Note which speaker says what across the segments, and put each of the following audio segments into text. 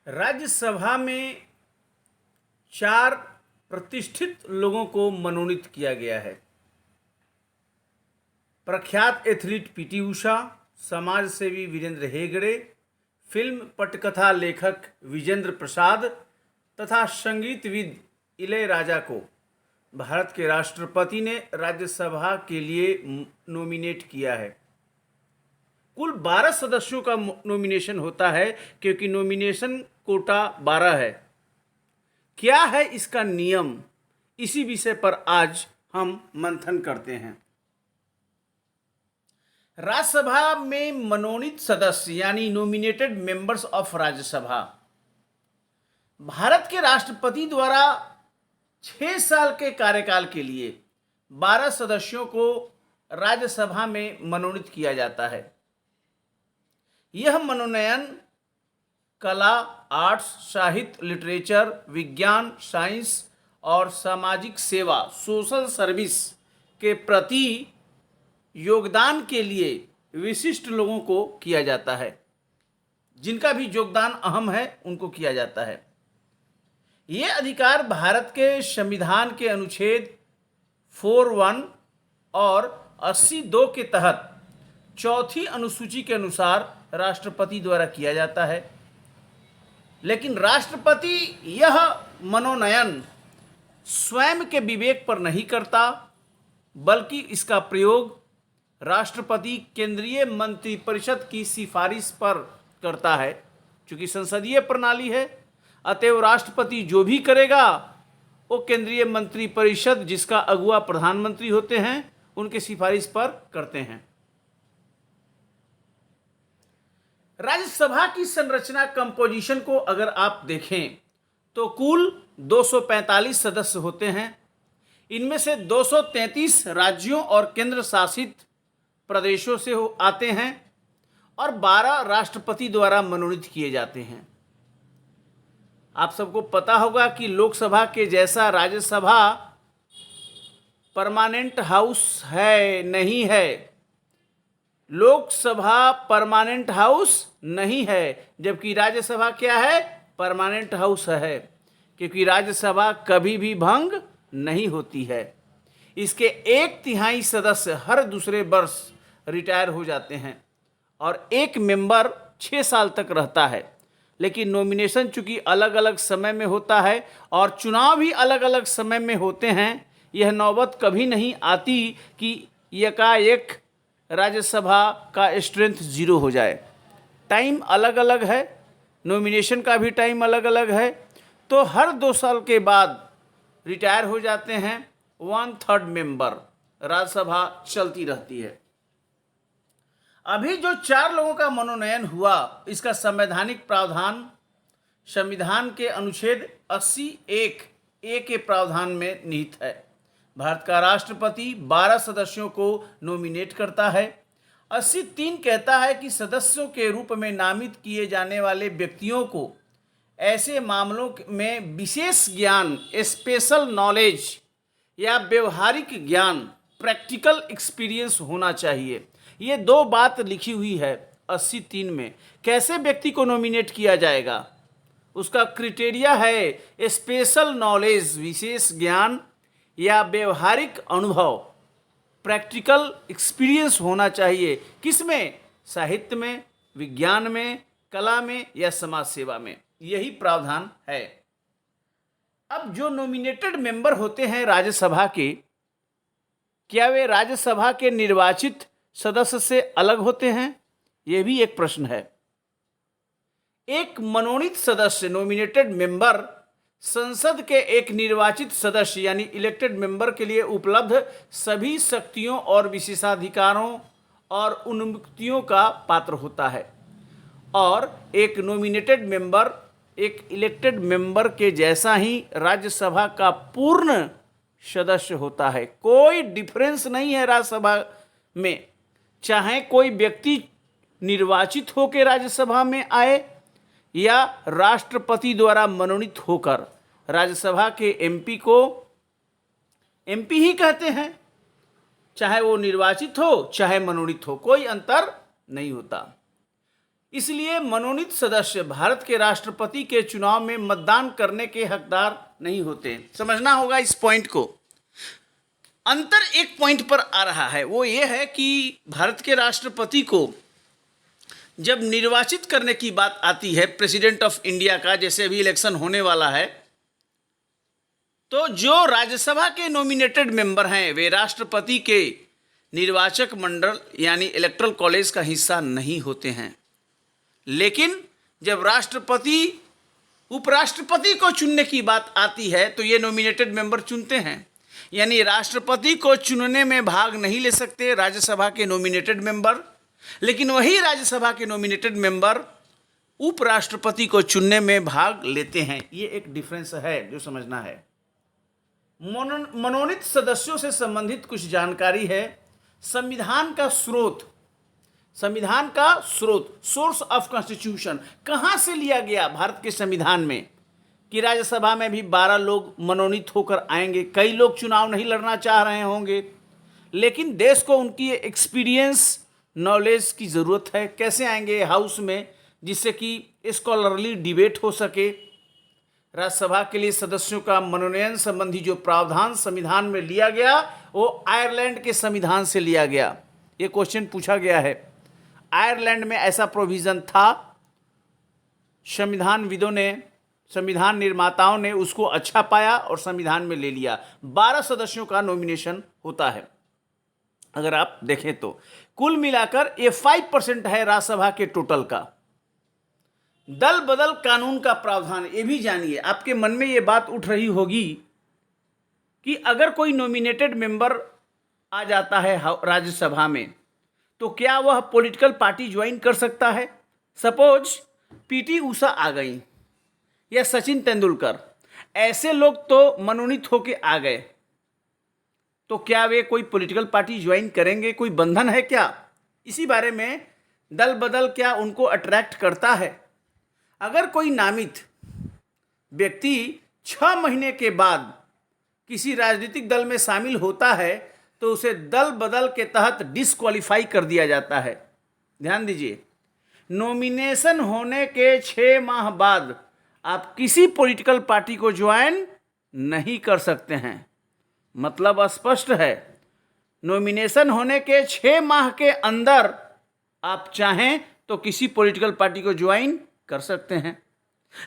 Speaker 1: राज्यसभा में 4 प्रतिष्ठित लोगों को मनोनीत किया गया है। प्रख्यात एथलीट पीटी उषा, समाज सेवी वीरेंद्र हेगड़े, फिल्म पटकथा लेखक विजेंद्र प्रसाद तथा संगीतविद इलयराजा को भारत के राष्ट्रपति ने राज्यसभा के लिए नॉमिनेट किया है। कुल 12 सदस्यों का नॉमिनेशन होता है क्योंकि नॉमिनेशन कोटा 12 है। क्या है इसका नियम, इसी विषय पर आज हम मंथन करते हैं। राज्यसभा में मनोनीत सदस्य यानी nominated members of Rajya Sabha Bharat के राष्ट्रपति द्वारा 6 साल के कार्यकाल के लिए 12 सदस्यों को राज्यसभा में मनोनीत किया जाता है। यह मनोनयन कला, आर्ट्स, साहित्य, लिटरेचर, विज्ञान, साइंस और सामाजिक सेवा सोशल सर्विस के प्रति योगदान के लिए विशिष्ट लोगों को किया जाता है। जिनका भी योगदान अहम है उनको किया जाता है। ये अधिकार भारत के संविधान के अनुच्छेद 41 और 82 के तहत चौथी अनुसूची के अनुसार राष्ट्रपति द्वारा किया जाता है। लेकिन राष्ट्रपति यह मनोनयन स्वयं के विवेक पर नहीं करता, बल्कि इसका प्रयोग राष्ट्रपति केंद्रीय मंत्रिपरिषद की सिफारिश पर करता है। चूंकि संसदीय प्रणाली है, अतएव राष्ट्रपति जो भी करेगा वो केंद्रीय मंत्रिपरिषद, जिसका अगुवा प्रधानमंत्री होते हैं, उनके सिफारिश पर करते हैं। राज्यसभा की संरचना कंपोजिशन को अगर आप देखें तो कुल 245 सदस्य होते हैं। इनमें से 233 राज्यों और केंद्र शासित प्रदेशों से आते हैं और 12 राष्ट्रपति द्वारा मनोनीत किए जाते हैं। आप सबको पता होगा कि लोकसभा के जैसा राज्यसभा परमानेंट हाउस है नहीं है। लोकसभा परमानेंट हाउस नहीं है, जबकि राज्यसभा क्या है? परमानेंट हाउस है, क्योंकि राज्यसभा कभी भी भंग नहीं होती है। इसके 1/3 सदस्य हर दूसरे वर्ष रिटायर हो जाते हैं और एक मेंबर 6 साल तक रहता है। लेकिन नॉमिनेशन चूंकि अलग अलग समय में होता है और चुनाव भी अलग अलग समय में होते हैं, यह नौबत कभी नहीं आती कि एकाएक राज्यसभा का स्ट्रेंथ 0 हो जाए। टाइम अलग अलग है, नॉमिनेशन का भी टाइम अलग अलग है, तो हर 2 साल के बाद रिटायर हो जाते हैं 1/3 मेंबर। राज्यसभा चलती रहती है। अभी जो 4 लोगों का मनोनयन हुआ, इसका संवैधानिक प्रावधान संविधान के अनुच्छेद 80(1)(a) के प्रावधान में निहित है। भारत का राष्ट्रपति 12 सदस्यों को नॉमिनेट करता है। 80(3) कहता है कि सदस्यों के रूप में नामित किए जाने वाले व्यक्तियों को ऐसे मामलों में विशेष ज्ञान, स्पेशल नॉलेज या व्यवहारिक ज्ञान, प्रैक्टिकल एक्सपीरियंस होना चाहिए। ये 2 बात लिखी हुई है 80(3) में। कैसे व्यक्ति को नॉमिनेट किया जाएगा? उसका क्राइटेरिया है स्पेशल नॉलेज, विशेष ज्ञान या व्यवहारिक अनुभव, प्रैक्टिकल एक्सपीरियंस होना चाहिए। किसमें? साहित्य में, विज्ञान में, कला में या समाज सेवा में। यही प्रावधान है। अब जो नॉमिनेटेड मेंबर होते हैं राज्यसभा के, क्या वे राज्यसभा के निर्वाचित सदस्य से अलग होते हैं? यह भी एक प्रश्न है। एक मनोनीत सदस्य नॉमिनेटेड मेंबर संसद के एक निर्वाचित सदस्य यानी इलेक्टेड मेंबर के लिए उपलब्ध सभी शक्तियों और विशेषाधिकारों और उन्मुक्तियों का पात्र होता है। और एक नॉमिनेटेड मेंबर एक इलेक्टेड मेंबर के जैसा ही राज्यसभा का पूर्ण सदस्य होता है। कोई डिफरेंस नहीं है राज्यसभा में। चाहे कोई व्यक्ति निर्वाचित होकर राज्यसभा में आए या राष्ट्रपति द्वारा मनोनीत होकर। राज्यसभा के एमपी को एमपी ही कहते हैं, चाहे वो निर्वाचित हो चाहे मनोनीत हो, कोई अंतर नहीं होता। इसलिए मनोनीत सदस्य भारत के राष्ट्रपति के चुनाव में मतदान करने के हकदार नहीं होते। समझना होगा इस पॉइंट को। अंतर एक पॉइंट पर आ रहा है, वो ये है कि भारत के राष्ट्रपति को जब निर्वाचित करने की बात आती है प्रेसिडेंट ऑफ इंडिया का, जैसे अभी इलेक्शन होने वाला है, तो जो राज्यसभा के नॉमिनेटेड मेंबर हैं वे राष्ट्रपति के निर्वाचक मंडल यानी इलेक्टोरल कॉलेज का हिस्सा नहीं होते हैं। लेकिन जब राष्ट्रपति उपराष्ट्रपति को चुनने की बात आती है तो ये नॉमिनेटेड मेंबर चुनते हैं, यानी राष्ट्रपति को चुनने में भाग नहीं ले सकते राज्यसभा के नॉमिनेटेड मेंबर, लेकिन वही राज्यसभा के नॉमिनेटेड मेंबर उपराष्ट्रपति को चुनने में भाग लेते हैं। ये एक डिफरेंस है जो समझना है। मनोनीत सदस्यों से संबंधित कुछ जानकारी है। संविधान का स्रोत, सोर्स ऑफ कॉन्स्टिट्यूशन कहाँ से लिया गया भारत के संविधान में कि राज्यसभा में भी 12 लोग मनोनीत होकर आएंगे। कई लोग चुनाव नहीं लड़ना चाह रहे होंगे, लेकिन देश को उनकी एक्सपीरियंस नॉलेज की ज़रूरत है। कैसे आएंगे हाउस में, जिससे कि स्कॉलरली डिबेट हो सके। राज्यसभा के लिए सदस्यों का मनोनयन संबंधी जो प्रावधान संविधान में लिया गया वो आयरलैंड के संविधान से लिया गया। ये क्वेश्चन पूछा गया है। आयरलैंड में ऐसा प्रोविज़न था, संविधानविदों ने, संविधान निर्माताओं ने उसको अच्छा पाया और संविधान में ले लिया। 12 सदस्यों का नॉमिनेशन होता है। अगर आप देखें तो कुल मिलाकर ये 5% है राज्यसभा के टोटल का। दल बदल कानून का प्रावधान, ये भी जानिए। आपके मन में ये बात उठ रही होगी कि अगर कोई नॉमिनेटेड मेंबर आ जाता है राज्यसभा में तो क्या वह पॉलिटिकल पार्टी ज्वाइन कर सकता है। सपोज पीटी उषा आ गई या सचिन तेंदुलकर, ऐसे लोग तो मनोनीत होके आ गए, तो क्या वे कोई पॉलिटिकल पार्टी ज्वाइन करेंगे? कोई बंधन है क्या? इसी बारे में दल बदल क्या उनको अट्रैक्ट करता है? अगर कोई नामित व्यक्ति 6 महीने के बाद किसी राजनीतिक दल में शामिल होता है तो उसे दल बदल के तहत डिस्क्वालीफाई कर दिया जाता है। ध्यान दीजिए, नॉमिनेशन होने के 6 माह बाद आप किसी पॉलिटिकल पार्टी को ज्वाइन नहीं कर सकते हैं। मतलब स्पष्ट है, नॉमिनेशन होने के 6 माह के अंदर आप चाहें तो किसी पॉलिटिकल पार्टी को ज्वाइन कर सकते हैं।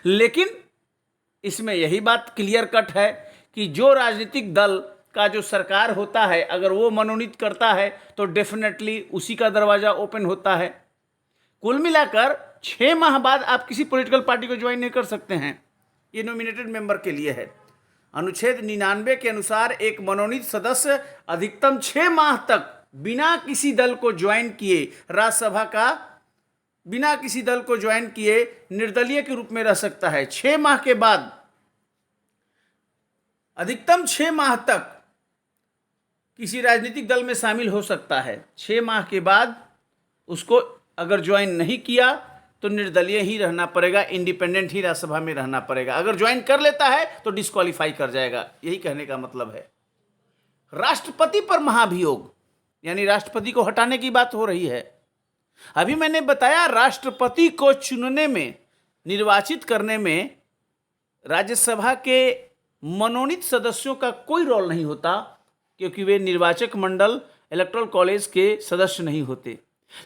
Speaker 1: लेकिन इसमें यही बात क्लियर कट है कि जो राजनीतिक दल का जो सरकार होता है, अगर वो मनोनीत करता है तो डेफिनेटली उसी का दरवाज़ा ओपन होता है। कुल मिलाकर 6 माह बाद आप किसी पॉलिटिकल पार्टी को ज्वाइन नहीं कर सकते हैं। ये नॉमिनेटेड मेंबर के लिए है। अनुच्छेद 99 के अनुसार एक मनोनीत सदस्य अधिकतम 6 माह तक बिना किसी दल को ज्वाइन किए राज्यसभा का, बिना किसी दल को ज्वाइन किए निर्दलीय के रूप में रह सकता है। 6 माह के बाद, अधिकतम 6 माह तक किसी राजनीतिक दल में शामिल हो सकता है। 6 माह के बाद उसको अगर ज्वाइन नहीं किया तो निर्दलीय ही रहना पड़ेगा, इंडिपेंडेंट ही राज्यसभा में रहना पड़ेगा। अगर ज्वाइन कर लेता है तो डिस्क्वालीफाई कर जाएगा। यही कहने का मतलब है। राष्ट्रपति पर महाभियोग, यानी राष्ट्रपति को हटाने की बात हो रही है। अभी मैंने बताया राष्ट्रपति को चुनने में, निर्वाचित करने में राज्यसभा के मनोनीत सदस्यों का कोई रोल नहीं होता, क्योंकि वे निर्वाचक मंडल इलेक्टोरल कॉलेज के सदस्य नहीं होते।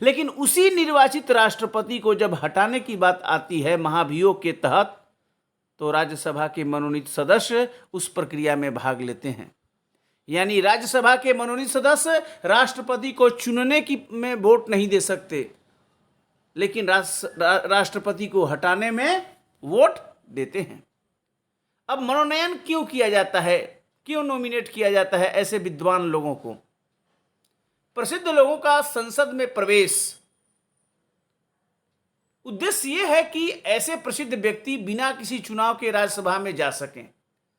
Speaker 1: लेकिन उसी निर्वाचित राष्ट्रपति को जब हटाने की बात आती है महाभियोग के तहत, तो राज्यसभा के मनोनीत सदस्य उस प्रक्रिया में भाग लेते हैं। यानी राज्यसभा के मनोनीत सदस्य राष्ट्रपति को चुनने की में वोट नहीं दे सकते, लेकिन राष्ट्रपति को हटाने में वोट देते हैं। अब मनोनयन क्यों किया जाता है, क्यों नॉमिनेट किया जाता है ऐसे विद्वान लोगों को? प्रसिद्ध लोगों का संसद में प्रवेश, उद्देश्य यह है कि ऐसे प्रसिद्ध व्यक्ति बिना किसी चुनाव के राज्यसभा में जा सकें।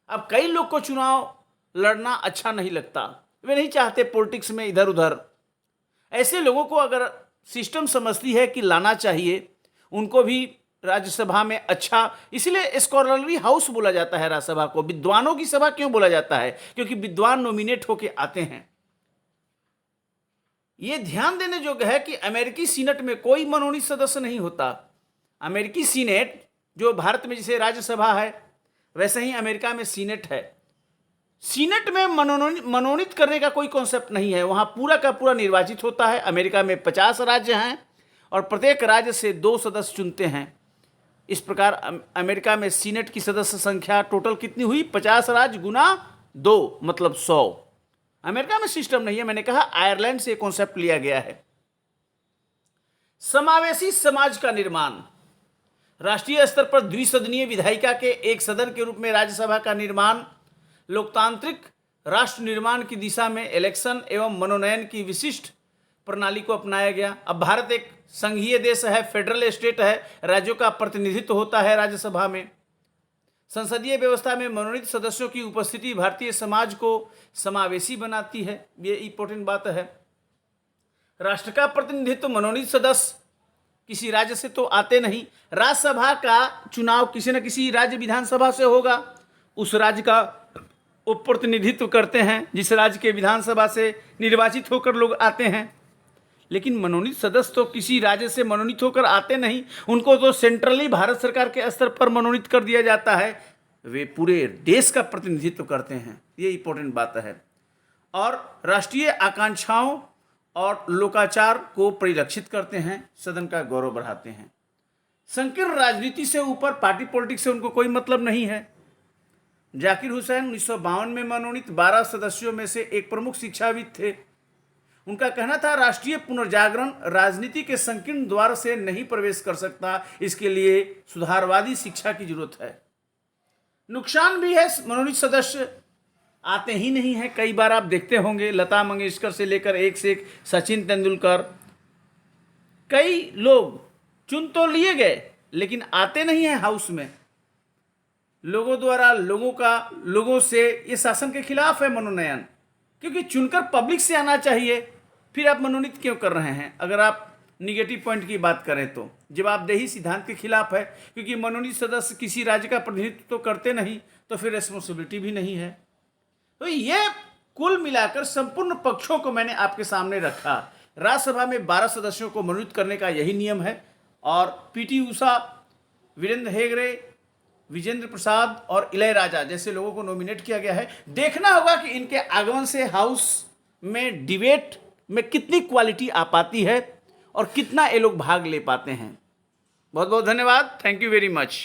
Speaker 1: अब कई लोग को चुनाव लड़ना अच्छा नहीं लगता, वे नहीं चाहते पॉलिटिक्स में इधर उधर। ऐसे लोगों को अगर सिस्टम समझती है कि लाना चाहिए, उनको भी राज्यसभा में अच्छा, इसलिए स्कॉलरली हाउस बोला जाता है राज्यसभा को। विद्वानों की सभा क्यों बोला जाता है? क्योंकि विद्वान नॉमिनेट होके आते हैं। ये ध्यान देने योग्य है कि अमेरिकी सीनेट में कोई मनोनीत सदस्य नहीं होता। अमेरिकी सीनेट जो भारत में जैसे राज्यसभा है वैसे ही अमेरिका में सीनेट है। सीनेट में मनोनीत करने का कोई कॉन्सेप्ट नहीं है, वहाँ पूरा का पूरा निर्वाचित होता है। अमेरिका में 50 राज्य हैं और प्रत्येक राज्य से 2 सदस्य चुनते हैं। इस प्रकार अमेरिका में सीनेट की सदस्य संख्या टोटल कितनी हुई? 50 राज्य गुना 2 मतलब 100। अमेरिका में सिस्टम नहीं है, मैंने कहा आयरलैंड से कॉन्सेप्ट लिया गया है। समावेशी समाज का निर्माण, राष्ट्रीय स्तर पर द्विसदनीय विधायिका के एक सदन के रूप में राज्यसभा का निर्माण, लोकतांत्रिक राष्ट्र निर्माण की दिशा में इलेक्शन एवं मनोनयन की विशिष्ट प्रणाली को अपनाया गया। अब भारत एक संघीय देश है, फेडरल स्टेट है, राज्यों का प्रतिनिधित्व होता है राज्यसभा में। संसदीय व्यवस्था में मनोनीत सदस्यों की उपस्थिति भारतीय समाज को समावेशी बनाती है, ये इंपॉर्टेंट बात है। राष्ट्र का प्रतिनिधित्व मनोनीत सदस्य किसी राज्य से तो आते नहीं। राज्यसभा का चुनाव किसी न किसी राज्य विधानसभा से होगा, उस राज्य का वो प्रतिनिधित्व करते हैं जिस राज्य के विधानसभा से निर्वाचित होकर लोग आते हैं। लेकिन मनोनीत सदस्य तो किसी राज्य से मनोनीत होकर आते नहीं, उनको तो सेंट्रली भारत सरकार के स्तर पर मनोनीत कर दिया जाता है, वे पूरे देश का प्रतिनिधित्व करते हैं, ये इंपॉर्टेंट बात है। और राष्ट्रीय आकांक्षाओं और लोकाचार को परिलक्षित करते हैं, सदन का गौरव बढ़ाते हैं। संकीर्ण राजनीति से ऊपर पार्टी पॉलिटिक्स से उनको कोई मतलब नहीं है। जाकिर हुसैन 1952 में मनोनीत 12 सदस्यों में से एक प्रमुख शिक्षाविद थे। उनका कहना था राष्ट्रीय पुनर्जागरण राजनीति के संकीर्ण द्वार से नहीं प्रवेश कर सकता, इसके लिए सुधारवादी शिक्षा की जरूरत है। नुकसान भी है, मनोनीत सदस्य आते ही नहीं है। कई बार आप देखते होंगे लता मंगेशकर से लेकर एक से एक सचिन तेंदुलकर, कई लोग चुन तो लिए गए लेकिन आते नहीं हैं हाउस में। लोगों द्वारा लोगों से ये शासन के खिलाफ है मनोनयन, क्योंकि चुनकर पब्लिक से आना चाहिए, फिर आप मनोनीत क्यों कर रहे हैं? अगर आप निगेटिव पॉइंट की बात करें तो जवाबदेही सिद्धांत के खिलाफ है, क्योंकि मनोनीत सदस्य किसी राज्य का प्रतिनिधित्व तो करते नहीं, तो फिर रेस्पॉन्सिबिलिटी भी नहीं है। तो ये कुल मिलाकर संपूर्ण पक्षों को मैंने आपके सामने रखा। राज्यसभा में 12 सदस्यों को मनोनीत करने का यही नियम है और पीटी उषा, वीरेंद्र हेगड़े, विजेंद्र प्रसाद और इलयराजा जैसे लोगों को नॉमिनेट किया गया है। देखना होगा कि इनके आगमन से हाउस में डिबेट में कितनी क्वालिटी आ पाती है और कितना ये लोग भाग ले पाते हैं। बहुत बहुत धन्यवाद। Thank you very much.